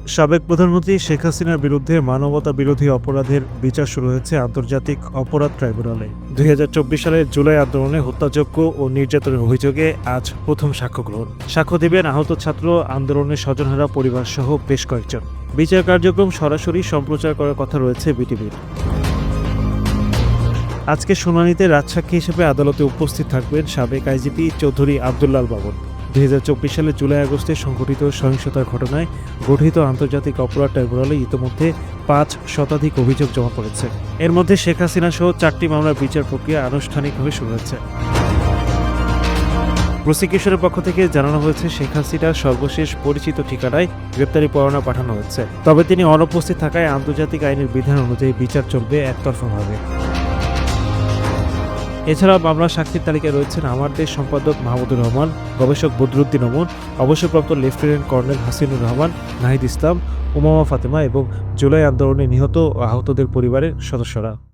সাবেক প্রধানমন্ত্রী শেখ হাসিনার বিরুদ্ধে মানবতা বিরোধী অপরাধের বিচার শুরু হয়েছে আন্তর্জাতিক অপরাধ ট্রাইব্যুনালে। ২০২৪ সালের জুলাই আন্দোলনে হত্যাযজ্ঞ ও নির্যাতনের অভিযোগে আজ প্রথম সাক্ষ্য গ্রহণ। সাক্ষ্য দেবেন আহত ছাত্র, আন্দোলনের স্বজনেরা, পরিবার সহ বেশ কয়েকজন। বিচার কার্যক্রম সরাসরি সম্প্রচার করার কথা রয়েছে বিটিভির। আজকে শুনানিতে রাজসাক্ষী হিসেবে আদালতে উপস্থিত থাকবেন সাবেক আইজিপি চৌধুরী আবদুল্লাল বাবন। ২০২৪ সালের জুলাই-আগস্টে সংঘটিত সহিংসতার ঘটনায় গঠিত আন্তর্জাতিক অপরাধ ট্রাইব্যুনালে ইতিমধ্যে ৫ শতাধিক অভিযোগ জমা পড়েছে। এর মধ্যে শেখ হাসিনা সহ ৪টি মামলার বিচার প্রক্রিয়া আনুষ্ঠানিকভাবে শুরু হয়েছে। প্রসিকিউশনের পক্ষ থেকে জানানো হয়েছে, শেখ হাসিনার সর্বশেষ পরিচিত ঠিকানায় গ্রেপ্তারি পরোয়ানা পাঠানো হচ্ছে। তবে তিনি অনুপস্থিত থাকায় আন্তর্জাতিক আইনের বিধান অনুযায়ী বিচার চলবে একতরফাভাবে। এছাড়া মামলার সাক্ষীর তালিকায় রয়েছেন আমার দেশ সম্পাদক মাহমুদুর রহমান, গবেষক বদরুদ্দিন ওমর, অবসরপ্রাপ্ত লেফটেন্যান্ট কর্নেল হাসিনুর রহমান, নাহিদ ইসলাম, উমামা ফাতেমা এবং জুলাই আন্দোলনে নিহত ও আহতদের পরিবারের সদস্যরা।